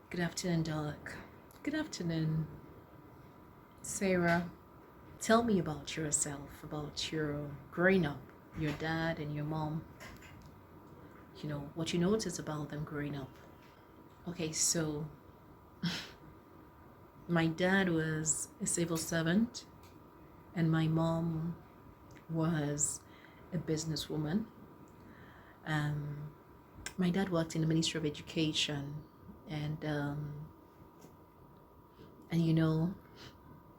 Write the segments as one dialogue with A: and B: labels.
A: Good afternoon, Doc. Good afternoon, Sarah. Tell me about yourself, about your growing up, your dad and your mom. What you notice about them growing up. Okay, so my dad was a civil servant, and my mom was a businesswoman. Um, my dad worked in the Ministry of Education, and um, and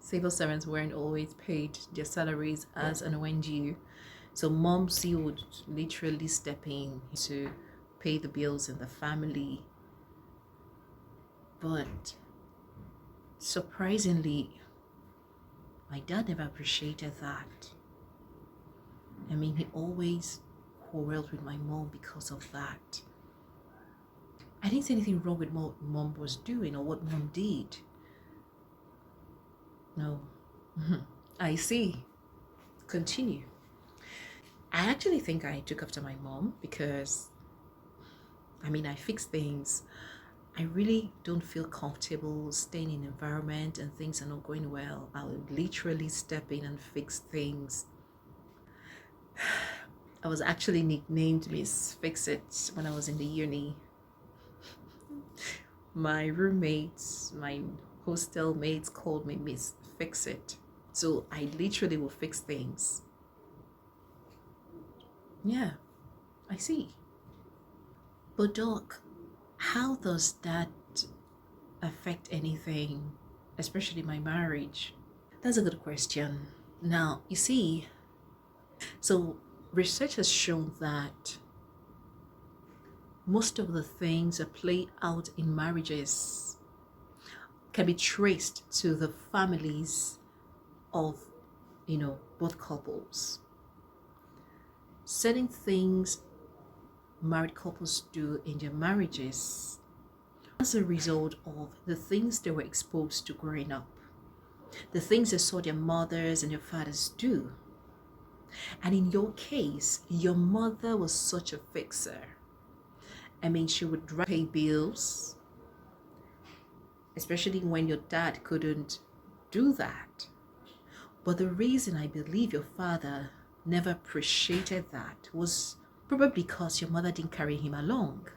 A: civil servants weren't always paid their salaries as and when due. So momsy would literally step in to pay the bills in the family. But surprisingly, my dad never appreciated that. I mean, he always quarreled with my mom because of that. I didn't see anything wrong with what mom was doing or what mom did. No. I see. Continue. I actually think I took after my mom because, I fixed things. I really don't feel comfortable staying in an environment and things are not going well. I'll literally step in and fix things. I was actually nicknamed Miss Fix It when I was in the uni. My roommates, my hostel mates called me Miss Fix It. So I literally will fix things. Yeah, I see. But Doc, how does that affect anything, especially my marriage? That's a good question. Now, you see, so research has shown that most of the things that play out in marriages can be traced to the families of, both couples. Certain things married couples do in their marriages as a result of the things they were exposed to growing up, the things they saw their mothers and their fathers do. And in your case, your mother was such a fixer. She would pay bills, especially when your dad couldn't do that. But the reason I believe your father never appreciated that was probably because your mother didn't carry him along.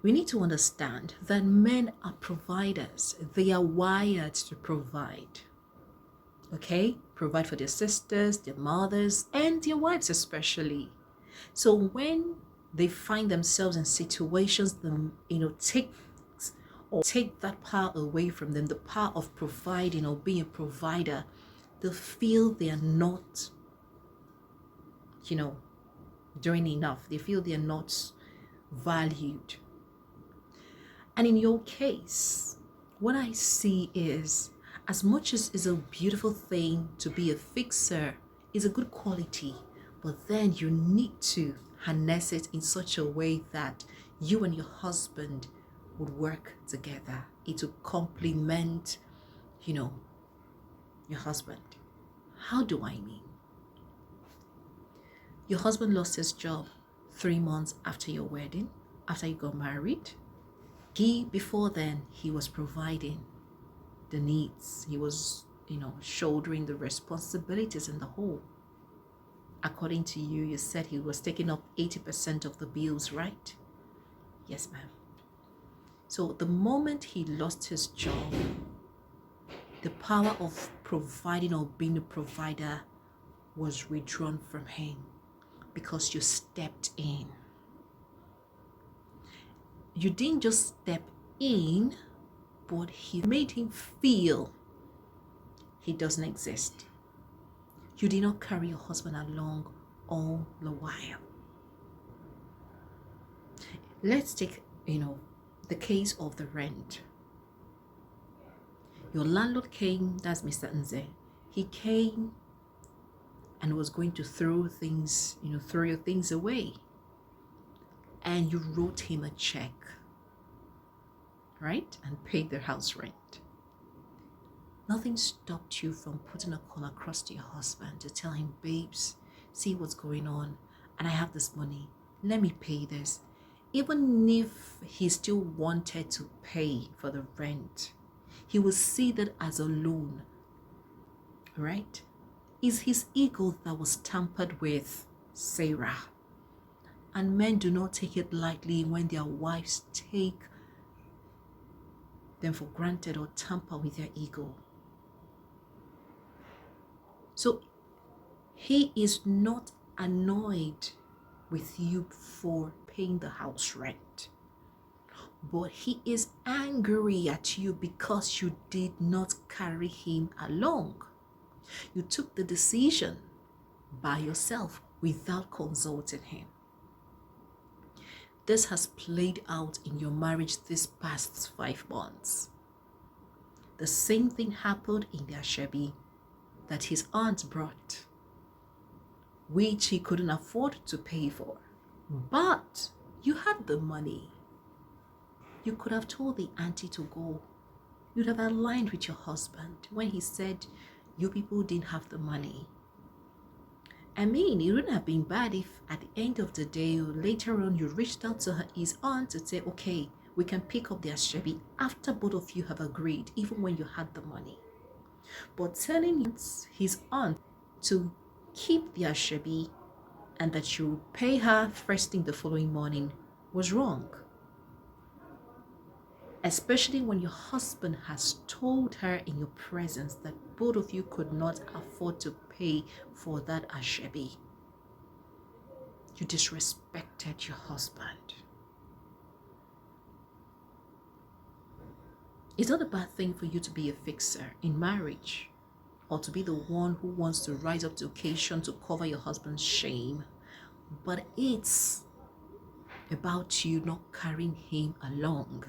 A: We need to understand that men are providers. They are wired to provide. Okay? Provide for their sisters, their mothers, and their wives especially. So when they find themselves in situations that, take that power away from them, the power of providing or being a provider, they feel they are not, doing enough. They feel they are not valued. And in your case, what I see is, as much as it's a beautiful thing to be a fixer, is a good quality, but then you need to harness it in such a way that you and your husband would work together. It will complement, your husband. How do I mean? Your husband lost his job 3 months after your wedding, after you got married. Before then, he was providing the needs. He was, shouldering the responsibilities in the home. According to you, you said he was taking up 80% of the bills, right? Yes, ma'am. So the moment he lost his job, the power of providing or being a provider was withdrawn from him because you stepped in. You didn't just step in, but he made him feel he doesn't exist. You did not carry your husband along all the while. Let's take, the case of the rent. Your landlord came, that's Mr. Nze. He came and was going to throw your things away. And you wrote him a check, right? And paid their house rent. Nothing stopped you from putting a call across to your husband to tell him, babes, see what's going on, and I have this money. Let me pay this. Even if he still wanted to pay for the rent, he will see that as a loan, right? It's his ego that was tampered with, Sarah. And men do not take it lightly when their wives take them for granted or tamper with their ego. So he is not annoyed with you for paying the house rent, but he is angry at you because you did not carry him along. You took the decision by yourself without consulting him. This has played out in your marriage this past 5 months. The same thing happened in the Ashebi that his aunt brought, which he couldn't afford to pay for. But you had the money. You could have told the auntie to go. You'd have aligned with your husband when he said you people didn't have the money. I mean, it wouldn't have been bad if at the end of the day or later on you reached out to his aunt to say, okay, we can pick up the Ashebi after both of you have agreed, even when you had the money. But telling his aunt to keep the Ashebi and that you pay her first thing the following morning was wrong. Especially when your husband has told her in your presence that both of you could not afford to pay for that Ashebi. You disrespected your husband. It's not a bad thing for you to be a fixer in marriage or to be the one who wants to rise up to occasion to cover your husband's shame. But it's about you not carrying him along.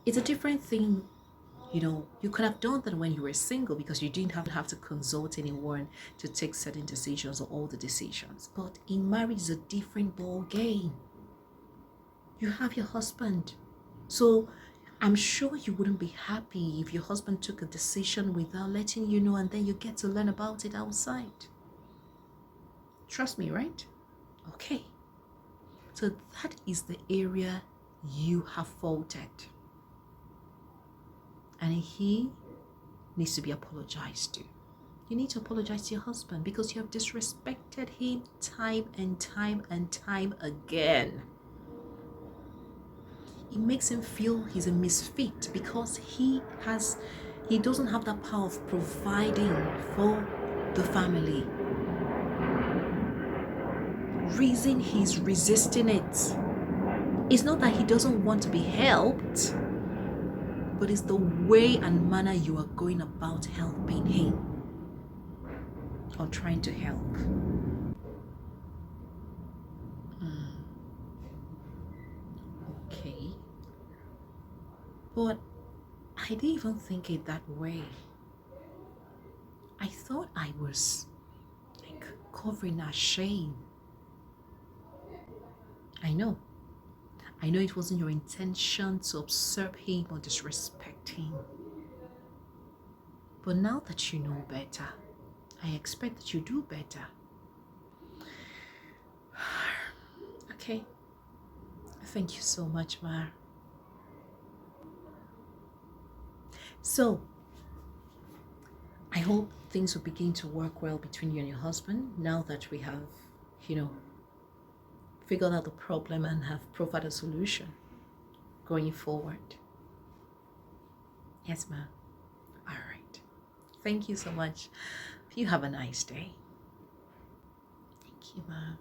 A: It's a different thing, you could have done that when you were single because you didn't have to consult anyone to take certain decisions or all the decisions. But in marriage, it's a different ball game. You have your husband. So I'm sure you wouldn't be happy if your husband took a decision without letting you know and then you get to learn about it outside. Trust me, right? Okay. So that is the area you have faulted. And he needs to be apologized to. You need to apologize to your husband because you have disrespected him time and time and time again. It makes him feel he's a misfit because he doesn't have that power of providing for the family. Reason he's resisting it. It's not that he doesn't want to be helped, but it's the way and manner you are going about helping him or trying to help. Okay. But I didn't even think it that way. I thought I was covering our shame. I know it wasn't your intention to observe him or disrespect him. But now that you know better, I expect that you do better. Okay. Thank you so much, Ma. So, I hope things will begin to work well between you and your husband now that we have, figured out the problem and have provided a solution going forward. Yes, ma'am. All right. Thank you so much. You have a nice day. Thank you, ma'am.